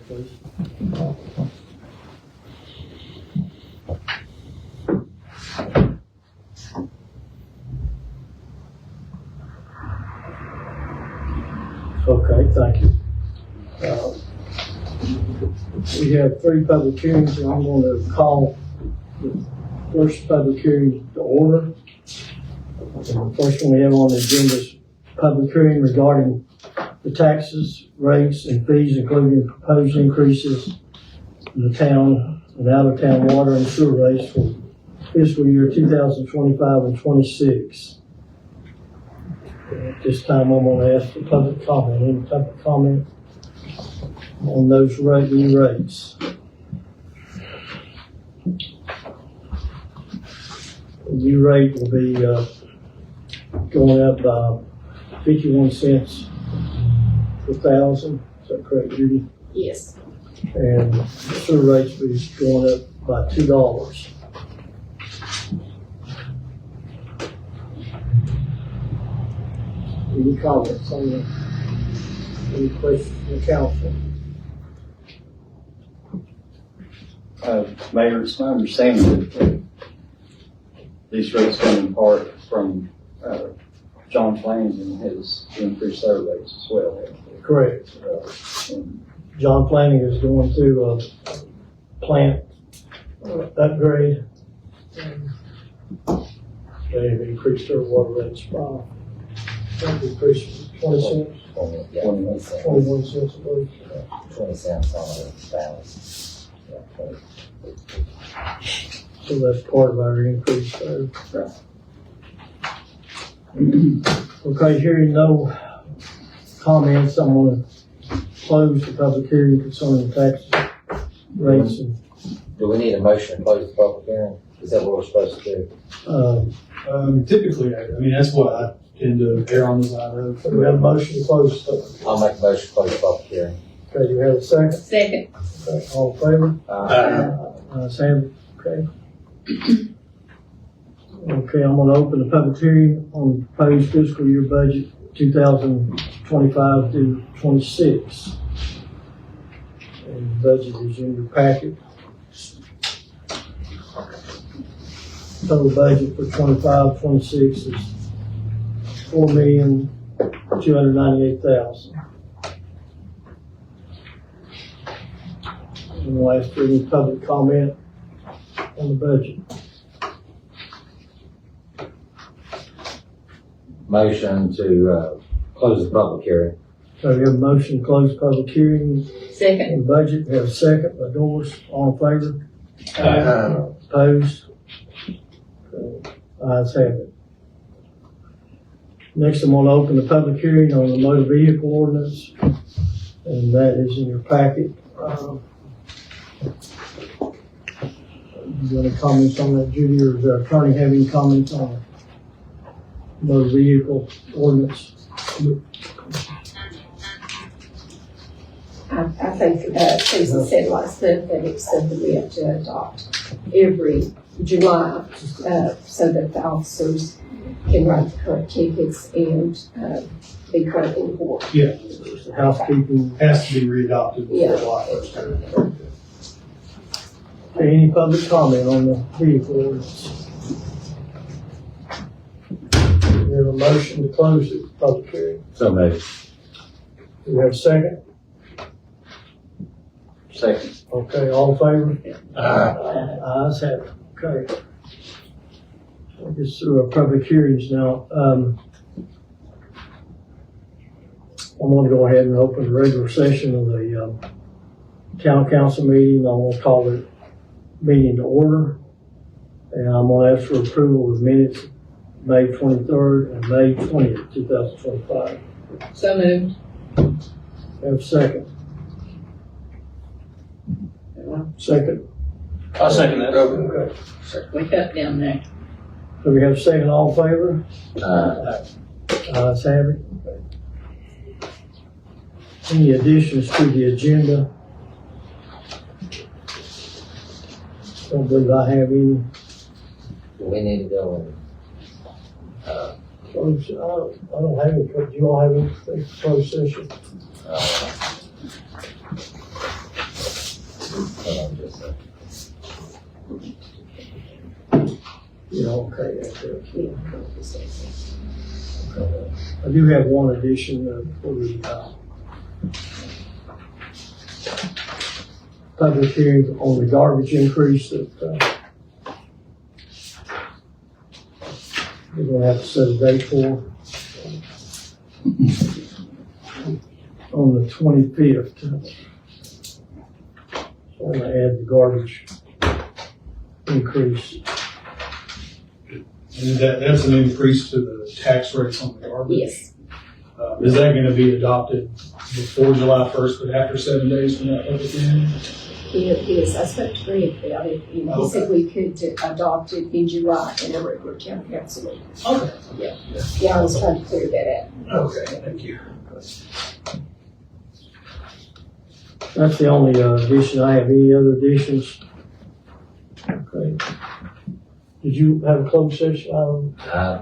please. Okay, thank you. We have 3 public hearings, and I'm going to call the first public hearing to order. And the first one we have on the agenda is public hearing regarding the taxes, rates, and fees, including proposed increases in the town and out-of-town water and sewer rates for fiscal year 2025 and 26. At this time, I'm going to ask for public comment. Any public comment on those new rates? The new rate will be going up by 51 cents per thousand. Is that correct, Judy? Yes. And the sewer rates will be going up by $2. Any comments on that? Any questions from the council? Mayor, it's my understanding that these rates come in part from John Flanagan has increased their rates as well. Correct. John Planning is going through a plant upgrade. They have increased their water rates by, increased 20 cents, 21 cents, I believe. 20 cents on the balance. So that's part of our increase there. Okay, hearing no comments, I'm going to close the public hearing concerning taxes, rates, and Do we need a motion to close the public hearing? Is that what we're supposed to do? Typically, I mean, that's what I tend to err on the side of. so we have a motion to close. I'll make a motion to close the public hearing. Okay, you have a second? Second. Okay, all in favor? Sam, okay. Okay, I'm gonna open the public hearing on the proposed fiscal year budget 2025 through 26. And the budget is in your packet. Total budget for 25, 26 is $4,298,000. And we'll ask for any public comment on the budget. Motion to close the public hearing. So we have a motion to close public hearing Second. on the budget. We have a second by Doris. All in favor? Opposed? Ayes have it. Next, I'm going to open the public hearing on the motor vehicle ordinance, and that is in your packet. You got any comments on that, Judy, or does our attorney have any comments on the motor vehicle ordinance? I think, Susan said last month that it's something we have to adopt every July, so that the officers can write the correct tickets and, be correct in court. Yeah, It's the housekeeping. has to be readopted before Yeah. July 1st. Okay, any public comment on the vehicle ordinance? We have a motion to close the public hearing. So moved. Do we have a second? Second. Okay, all in favor? Ayes have it. Okay. I'll get through our public hearings now. I'm going to go ahead and open the regular session of the town council meeting. I'm going to call it meeting to order. And I'm going to ask for approval of minutes May 23rd and May 20th, 2025. So moved. Have a second. Second. I'll second that. Okay. Wake up down there. So we have a second, all in favor? Ayes have it. Any additions to the agenda? Don't believe I have any. Do we need to go and, Close, I don't have any, do you all have anything for closed session? Hold on just a second. Yeah, okay, that's it. Yeah. I do have one addition for the public hearing on the garbage increase that we're gonna have to set a date for. On the 25th. So I'm gonna add the garbage increase. And that's an increase to the tax rates on the garbage? Yes, Is that gonna be adopted before July 1st, but after 7 days from that public hearing? it is. I spoke to Greg about it, and he said we could adopt it in July in a regular town council meeting. Okay. Yeah, I was trying to clear that out. Okay, thank you. That's the only addition I have. Any other additions? Okay. Did you have a closed session? I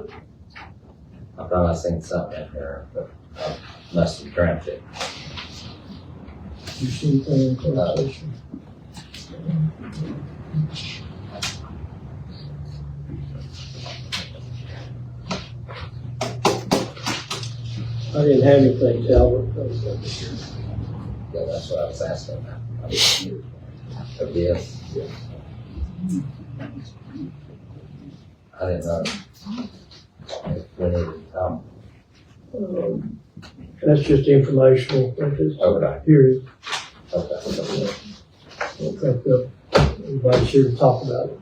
thought I seen something in there, but I must have dreamt it. You see anything in closed session? I didn't have anything, Talbot. Yeah, that's what I was asking about. Of this? I didn't know. If we needed to talk. That's just informational, at this Okay. period. Okay. I don't think everybody's here to talk about it.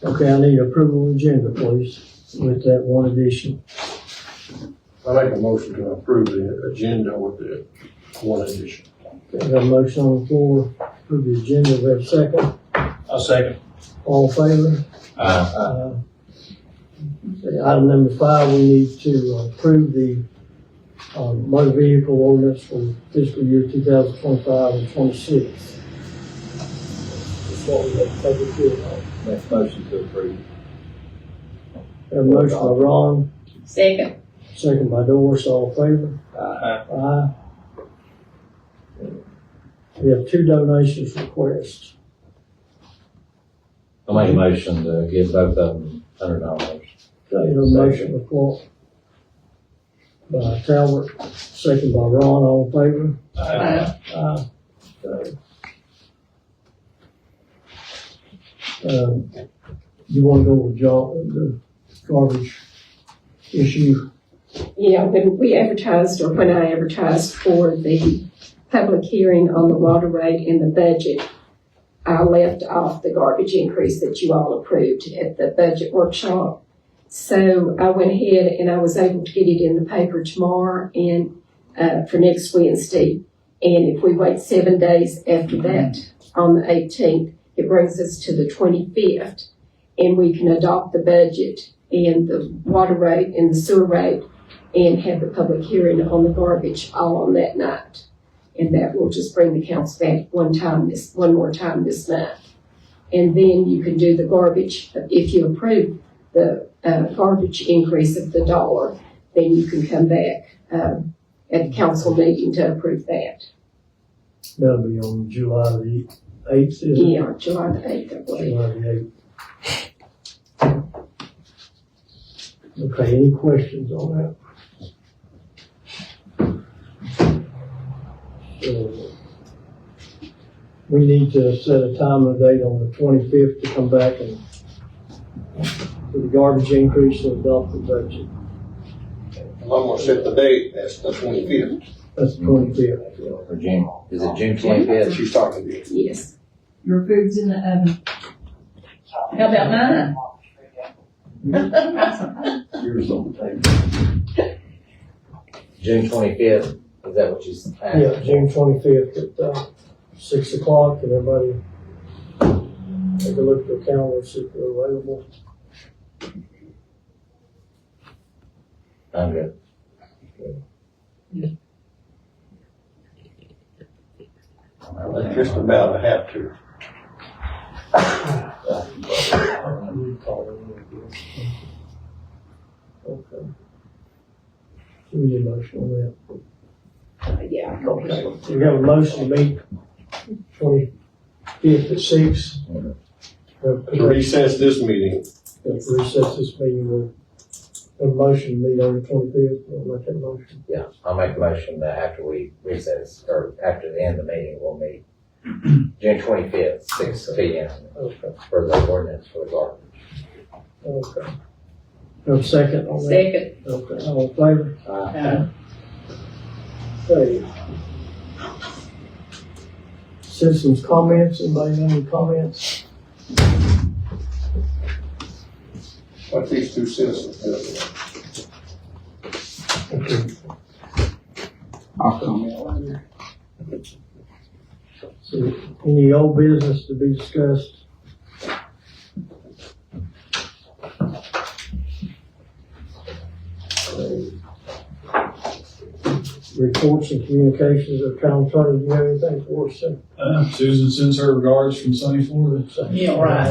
Okay, I need approval of agenda, please, with that one addition. I make a motion to approve the agenda with the one addition. Okay, got a motion on the floor, approve the agenda, we have a second. I'll second. All in favor? Okay, item number 5, we need to approve the motor vehicle ordinance for fiscal year 2025 and 26. That's what we have to public hearing on. Next motion to approve. Have a motion by Ron, Second. second by Doris, all in favor? Aye. We have 2 donations requests. I'll make a motion to give both of them $100. Okay, a motion by Talbot, second by Ron, all in favor? Aye. Aye. Okay. You wanna go with the garbage issue? Yeah, when we advertised, or when I advertised for the public hearing on the water rate and the budget, I left off the garbage increase that you all approved at the budget workshop. So I went ahead and I was able to get it in the paper tomorrow and, for next Wednesday. And if we wait 7 days after that, on the 18th, it brings us to the 25th, and we can adopt the budget and the water rate and the sewer rate and have the public hearing on the garbage all on that night. And that will just bring the council back one more time this month. And then you can do the garbage, if you approve the garbage increase of the $1, then you can come back at the council meeting to approve that. That'll be on July the 8th, is it? Yeah, July the 8th, I believe. July the 8th. Okay, any questions on that? So, we need to set a time and a date on the 25th to come back and for the garbage increase and adopt the budget. I'm gonna set the date, that's the 25th. That's the 25th. For June, is it June 25th? She's talking to you. Yes. Your food's in the oven. How about mine? Yours on the table. June 25th, is that what you said? Yeah, June 25th at 6 o'clock, and everybody take a look at their calendar, see if they're available. I'm good. That's just about a have to. Okay. We need a motion on that. Yeah. Okay, we have a motion to meet 25th at 6. To recess this meeting. Recess this meeting, we'll have a motion to meet on the 25th, we'll make that motion. Yeah, I'll make the motion that after we recess, or after the end of the meeting, we'll meet June 25th, 6 p.m. Okay, for the ordinance for the garbage. okay. Have a second on that? Second. Okay, all in favor? Okay. Citizens' comments, anybody have any comments? What these two citizens do. Okay. I'll comment later. So, any old business to be discussed? Reports and communications of town attorney, do you have anything for us, sir? Susan sends her regards from sunny Florida. Yeah, right.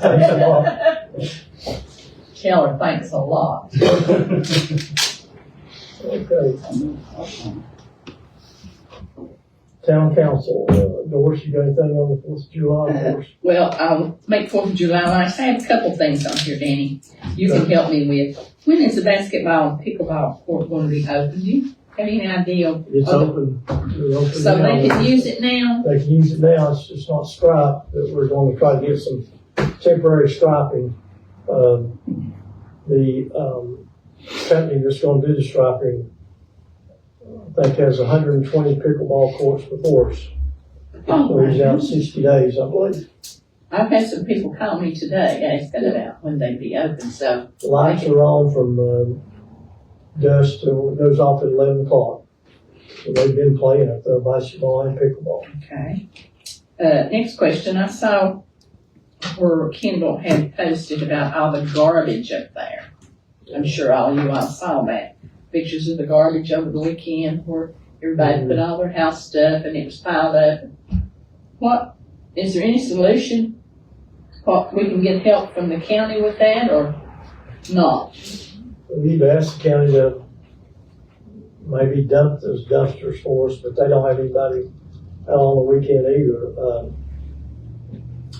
Thanks a lot. Tell her thanks a lot. Okay. Town council, Doris, you got anything on the 4th of July, Doris? Well, I'll make 4th of July nice. I have a couple things on here, Danny, you can help me with. When is the basketball and pickleball court going to be open? Do you have any idea? It's open. We're open So now. they can use it now? They can use it now, it's just not striped, but we're going to try to get some temporary striping. The company that's going to do the striping, I think has 120 pickleball courts before us. So he's out 60 days, I believe. I've had some people call me today asking about when they'd be open, so. The lights are on from dusk till it goes off at 11 o'clock. So they've been playing up there, basketball and pickleball. Okay. Next question, I saw where Kendall had posted about all the garbage up there. I'm sure all you all saw that. Pictures of the garbage over the weekend where everybody put all their house stuff and it was piled up. What, is there any solution? What, we can get help from the county with that or not? We've asked the county to maybe dump those dumpsters for us, but they don't have anybody out on the weekend either.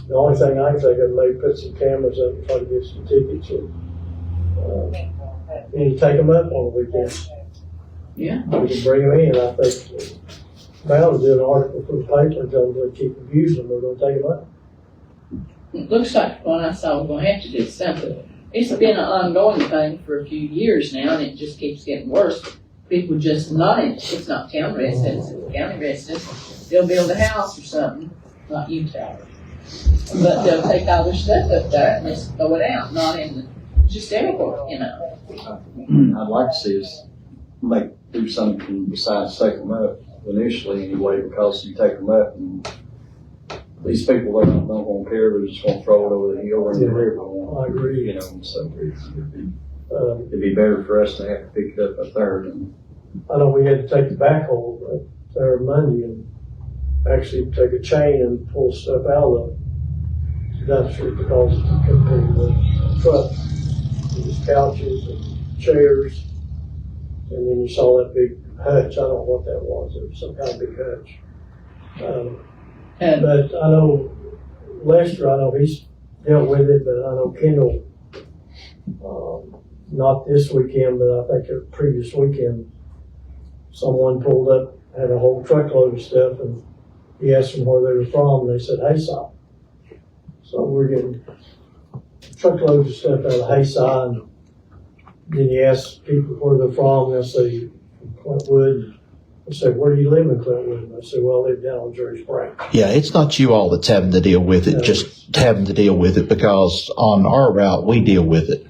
The only thing I can think of, maybe put some cameras up and try to get some tickets or, and take them up on the weekend. Yeah. We can bring them in, I think. Val will do an article for the paper, tell them to keep abusing them, we're gonna take them up. It looks like the one I saw we're gonna have to do something. It's been an ongoing thing for a few years now and it just keeps getting worse. People just it's not town residents, it's county residents. They'll build a house or something, not you, Tyler. But they'll take all their stuff up there and just throw it out, not in, just everywhere, you know. I'd like to see us do something besides take them up initially anyway, because you take them up and these people that don't want to care, they're just gonna throw it over the hill or in the river. I agree. You know, so it'd be better for us to have to pick it up a third. And I know we had to take the backhoe there Monday and actually take a chain and pull stuff out of the dumpster because it couldn't be the truck. It was couches and chairs. And then you saw that big hutch. I don't know what that was. It was some kind of big hutch. But I know Lester, I know he's dealt with it, but I know Kendall, not this weekend, but I think the previous weekend, someone pulled up, had a whole truckload of stuff, and he asked them where they were from, and they said Hayside. So we're getting truckloads of stuff out of Hayside, and then you ask people where they're from, they'll say from Clintwood. I said, where do you live in Clintwood? And I said, well, I live down on Drury Springs. Yeah, it's not you all that's having to deal with it, just having to deal with it because on our route, we deal with it.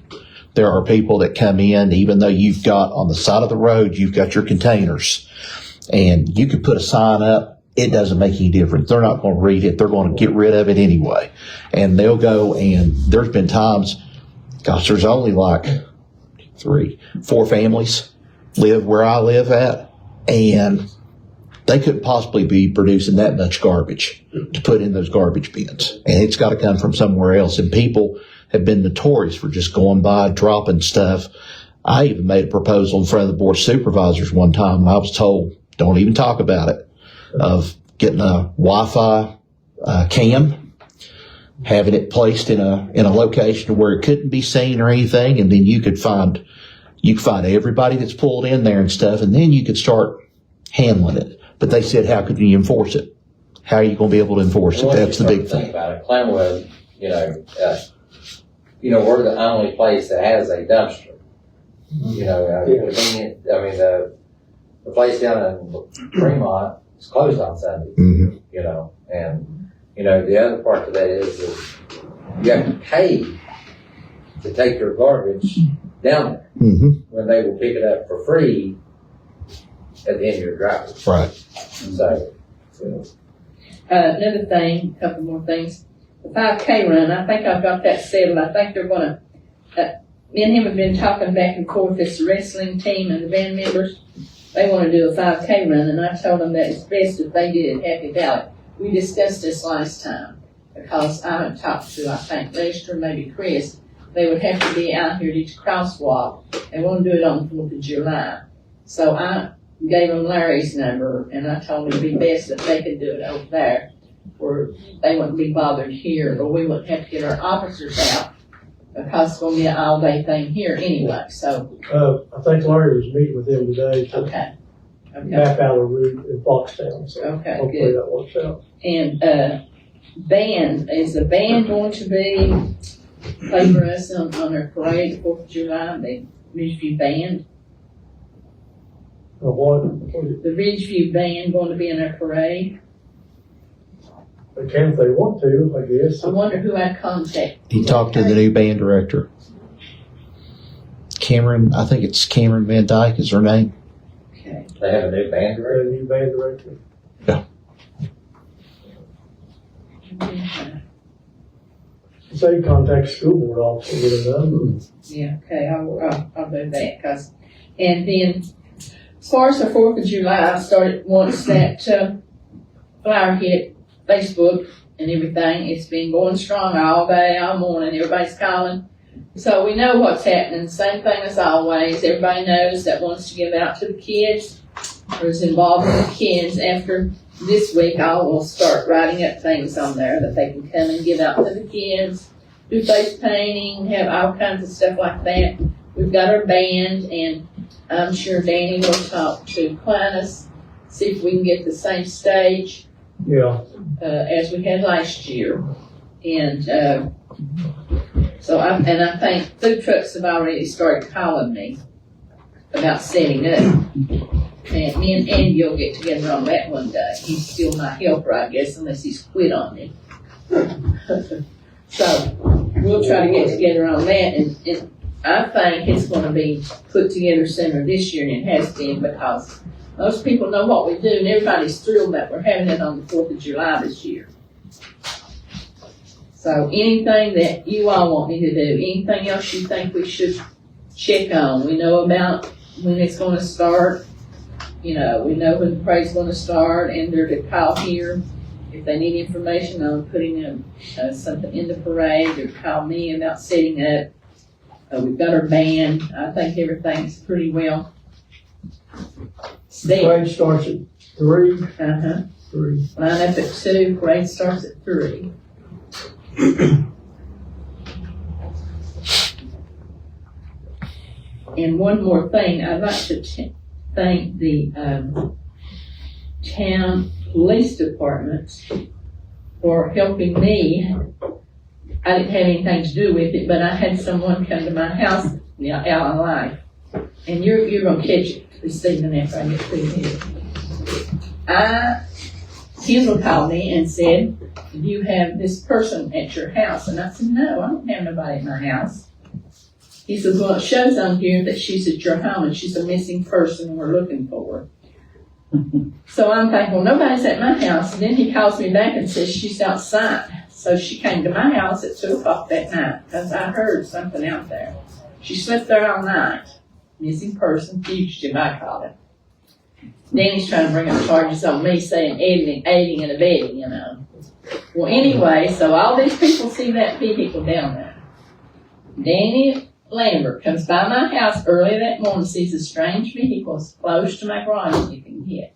There are people that come in, even though you've got on the side of the road, you've got your containers and you could put a sign up. It doesn't make any difference. They're not going to read it. They're going to get rid of it anyway. And they'll go and there's been times, gosh, there's only like 4 families live where I live at. And they couldn't possibly be producing that much garbage to put in those garbage bins. And it's got to come from somewhere else. And people have been notorious for just going by, dropping stuff. I even made a proposal in front of the board of supervisors one time, and I was told, don't even talk about it, of getting a Wi-Fi cam, having it placed in a location where it couldn't be seen or anything, and then you could find everybody that's pulled in there and stuff, and then you could start handling it. But they said, how could you enforce it? How are you going to be able to enforce it? That's the big Think thing. about it, Clintwood, we're the only place that has a dumpster. Convenient, the place down in Fremont is closed on Sunday, Mm-hmm. The other part of that is you have to pay to take your garbage down there Mm-hmm. when they will pick it up for free at the end of your driveway. Right. So, Another thing, a couple more things. The 5K run, I think I've got that settled. I think they're gonna, me and him have been talking back and forth, this wrestling team and the band members. They want to do a 5K run, and I told them that it's best if they did it Happy Valley. We discussed this last time, because I had talked to, I think, Lester, maybe Chris. They would have to be out here at each crosswalk. They want to do it on the 4th of July. So I gave them Larry's number, and I told them it'd be best if they could do it over there, where they wouldn't be bothered here, or we wouldn't have to get our officers out, because it's going to be an all-day thing here anyway. So, I think Larry was meeting with them today to okay. map out a route in Foxtown, so Okay, hopefully good. that works out. And band, is the band going to be play for us on their parade, the 4th of July, the Ridgeview Band? What, The Ridgeview Band going to be in our parade? they can if they want to, I guess. I wonder who I'd contact. He talked to the new band director. Cameron, I think it's Cameron Van Dyke is her name. Okay. they have a new band director. The new band director. Say contact school board officer with a number. Yeah, okay, I'll do that, and then, as far as the 4th of July, I started, once that, flyer hit Facebook and everything, it's been going strong all day, all morning, everybody's calling. So we know what's happening, same thing as always, everybody knows that wants to give out to the kids, or is involved with the kids. After this week, I will start writing up things on there that they can come and give out to the kids, do face painting, have all kinds of stuff like that. We've got our band, and I'm sure Danny will talk to Clintus, see if we can get the same stage Yeah, as we had last year. And so I think food trucks have already started calling me about setting up. And me and Andy will get together on that one day. He's still my helper, I guess, unless he's quit on me. So we'll try to get together on that, and I think it's going to be put together sooner this year than it has been, because most people know what we do, and everybody's thrilled that we're having it on the 4th of July this year. So anything that you all want me to do, anything else you think we should check on, we know about when it's going to start. We know when the parade's going to start, and they're to call here if they need information on putting something in the parade, or call me about setting up. We've got our band. I think everything's pretty well set. parade starts at 3. Uh-huh. 3. Line up at 2, parade starts at 3. And one more thing, I'd like to thank the town police departments for helping me. I didn't have anything to do with it, but I had someone come to my house, out in life, and you're gonna catch it this evening after I get through here. Kendall called me and said, "Do you have this person at your house?" And I said, "No, I don't have nobody at my house." He says, "Well, it shows on here that she's at your home and she's a missing person and we're looking for her." So I'm thinking, well, nobody's at my house. And then he calls me back and says she's outside. So she came to my house at 2 o'clock that night, because I heard something out there. She slept there all night. Missing person, fugitive, I call it. Danny's trying to bring up charges on me saying aiding and abetting, Well, anyway, so all these people see that vehicle down there. Danny Lambert comes by my house early that morning, sees a strange vehicle close to my garage as you can get.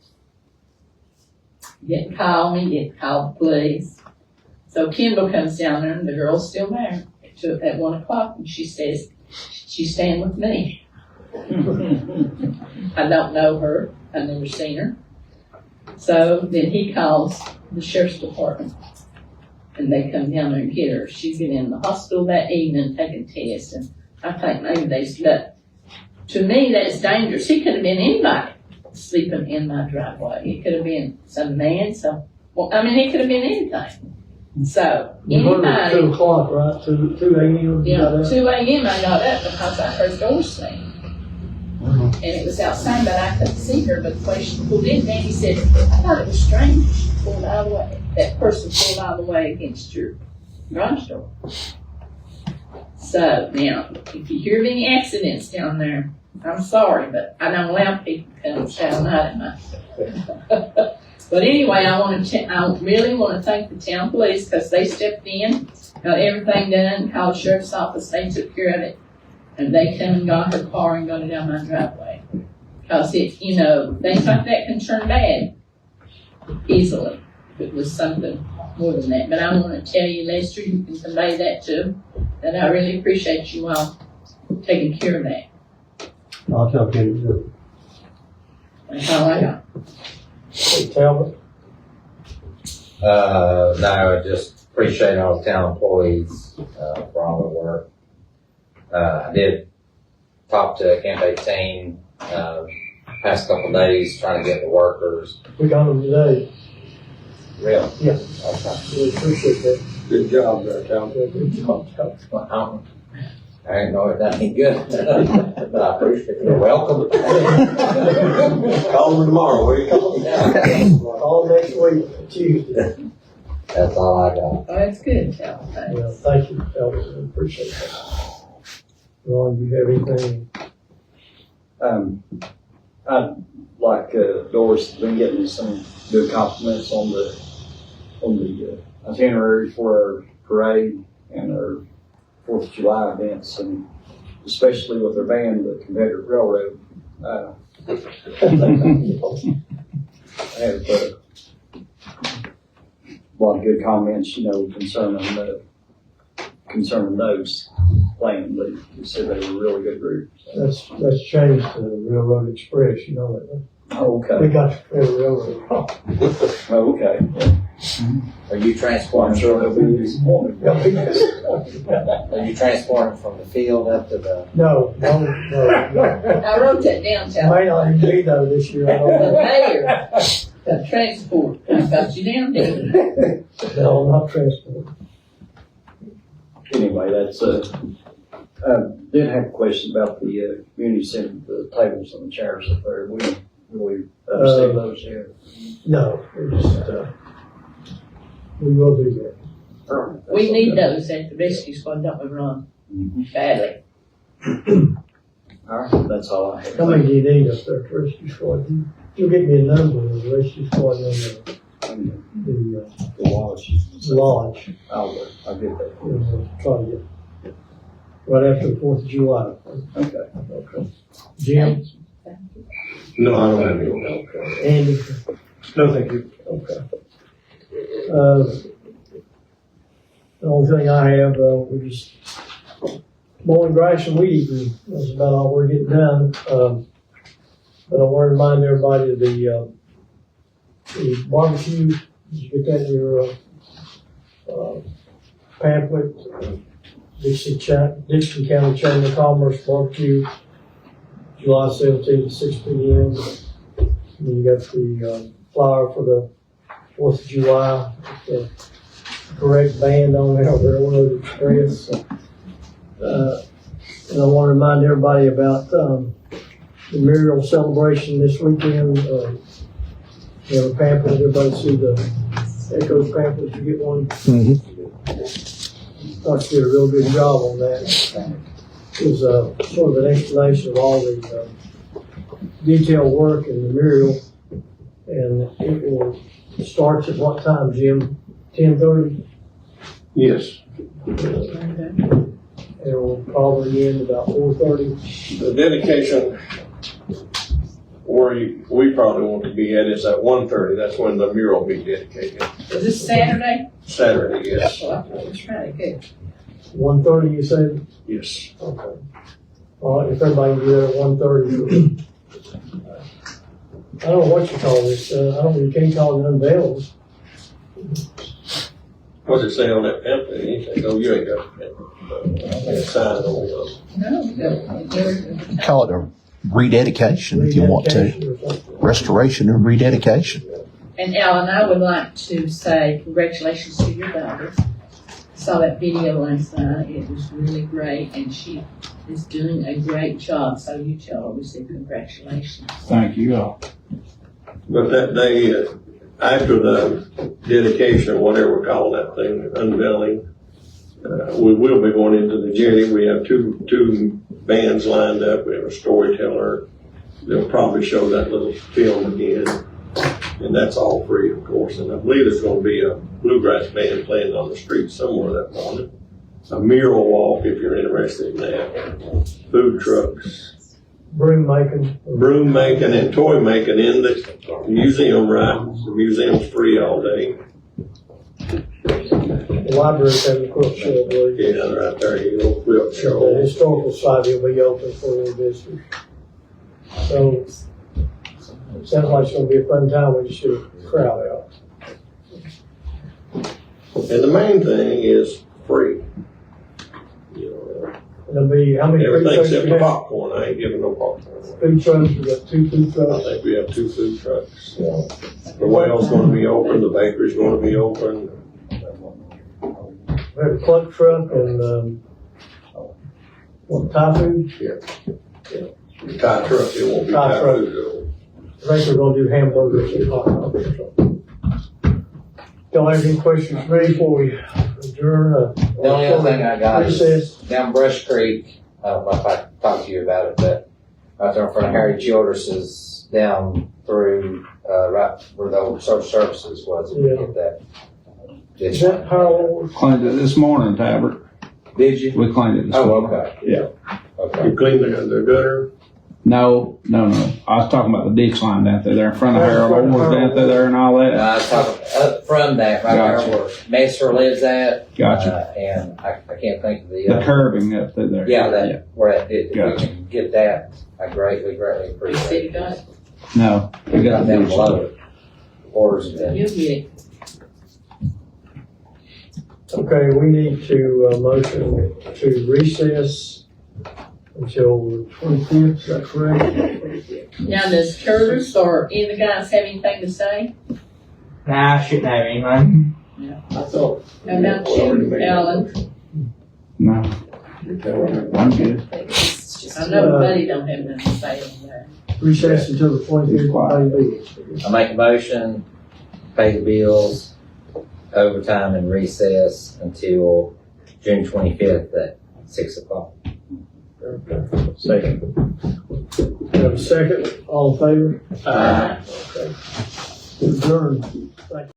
Didn't call me, didn't call the police. So Kendall comes down there and the girl's still there at 1 o'clock and she says, she's staying with me. I don't know her, I've never seen her. So then he calls the sheriff's department and they come down there and get her. She's been in the hospital that evening taking tests and I think maybe they slept. To me, that's dangerous. He could have been anybody sleeping in my driveway. It could have been some man, it could have been anything. So, You heard at anybody, 2 o'clock, right? 2 a.m. you know, 2 a.m. I got up because I heard doors slam. And it was outside, but I couldn't see her. But the way she pulled in, Danny said, I thought it was strange. She pulled out of the way. That person pulled out of the way against your garage door. So, now, if you hear of any accidents down there, I'm sorry, but I don't allow people to come and stay all night at my. But anyway, I really want to thank the town police because they stepped in, got everything done, called the sheriff's office, they took care of it. And they come and got her car and got it down my driveway. Because things like that can turn bad easily if it was something more than that. But I want to tell you, Lester, you can convey that too, that I really appreciate you all taking care of that. I'll tell Kenny too. That's all I got. Hey, Talbot, No, I just appreciate all the town employees, for all their work. I did talk to Camp 18, past couple of days, trying to get the workers. we got them today. Really? Yeah. Okay. We appreciate that. Good job there, Tom. Yeah, good job, Talbot. Well, I didn't know it done any good, but I appreciate it. You're welcome. Call me tomorrow, will you? All next week, Tuesday. That's all I got. Oh, that's good, Cal. Yeah, thank you, Talbot. We appreciate that. Ron, do you have anything? I'd like, Doris has been getting some good compliments on the itinerary for our parade and our 4th of July events, and especially with our band, the Confederate Railroad. I have a lot of good comments, concerning those playing, but you said they were a really good group. So. That's changed to the Railroad Express, you know that. Oh, We okay. got the Railroad. Oh, okay. Are you I'm transporting? sure they'll be disappointed. Are you transporting from the field up to the? No. I wrote that down, Cal. May not even be there this year, I don't The know. mayor, the transport, I got you down there. No, not transport. Anyway, that's, did have a question about the, community center, the tables and the chairs up there. We understand those here. No, we just, we will do that. We need those at the rescue squad, don't we, Ron? Badly. All right, that's all I have. How many do you need up there at the rescue squad? You'll get me a number of the rescue squad and the lodge. I'll get that. We'll try to get right after the 4th of July. Okay. Okay. Jim? No, I don't have any. Okay. Andy? No, thank you. Okay. The only thing I have, we're just mowing grass and weed eating. That's about all we're getting done. But I want to remind everybody of the barbecue. Did you get that in your pamphlet? Dixon County Chamber of Commerce barbecue, July 17th to 6 p.m. And you got the flyer for the 4th of July, the correct band on there, Railroad Express. And I want to remind everybody about the Muriel celebration this weekend. We have a pamphlet, everybody see the Echoes pamphlet, you get one? Thought you did a real good job on that. It was sort of an explanation of all the detailed work in the mural. And it will start at what time, Jim? 10:30? Yes. And and we'll probably end about 4:30. The dedication where we probably want to be at is at 1:30. That's when the mural will be dedicated. Is this Saturday? Saturday, yes. Well, I thought it was Friday, good. 1:30, you said? Yes. Okay. All right, if everybody can be there at 1:30. I don't know what you call this, you can't call it unveiling. What's it say on that pamphlet? Anything? Oh, you ain't got a pamphlet. I think it's signed on those. No. Call it a rededication if you want to. Rededication or something. Restoration and rededication. And Alan, I would like to say congratulations to your daughter. Saw that video last night. It was really great, and she is doing a great job. So you tell her we said congratulations. Thank you all. But that day, after the dedication, or whatever we're calling that thing, unveiling, we will be going into the jetty. We have two bands lined up. We have a storyteller. They'll probably show that little film again. And that's all free, of course. And I believe there's going to be a bluegrass band playing on the street somewhere that morning. A mural walk, if you're interested in that. Food trucks. Broom making. Broom making and toy making in the museum, right? The museum's free all day. The library's having a quilt show, I believe. Yeah, right there, you know, quilt The show. historical society will be open for the visitors. So, sounds like it's gonna be a fun time. We just should crowd out. And the main thing is free. You know, There'll be, how many food everything trucks except you the have? popcorn. I ain't giving no popcorn. Food trucks, we got 2 food I trucks. think we have 2 food trucks. The well's gonna be open, the bakery's gonna be open. We have a cluck truck and, what, Thai food? The Thai truck, it won't be Thai Thai truck. food though. I think we're gonna do hamburgers and hot dogs or something. Y'all have any questions for me before we adjourn? The only other thing I got is Recess. down Brush Creek, I don't know if I talked to you about it, but right there in front of Harry Childress's down through, right where the old social services was. If you get that. Is that Harold? Cleaned it this morning, Tabert. Did you? We cleaned it this Oh, morning. okay. Yeah. Okay. You clean the gutter. No. I was talking about the ditch line down there in front of Harold Orr's down through there and all No, that. I was talking from that, right Gotcha. there where Messer lives at. Gotcha. And I can't think of the The curbing up through there. yeah, that, where that, if we Gotcha. can get that, I greatly The appreciate city it. got it. No, we got Got the down ditch below line. it. Orders have been. You'll get it. Okay, we need to, motion to recess until the 25th, is that correct? Now, does Curtis or any of the guys have anything to say? Nah, I shouldn't have anything. I thought. How about you, Alan? No, I'm good. I know Buddy don't have nothing to say on that. Recess until the 25th, I make a motion, pay the bills, overtime and recess until June 25th at 6 o'clock. Second. We have a second, all in favor? Aye. Okay. Adjourned. Thank you.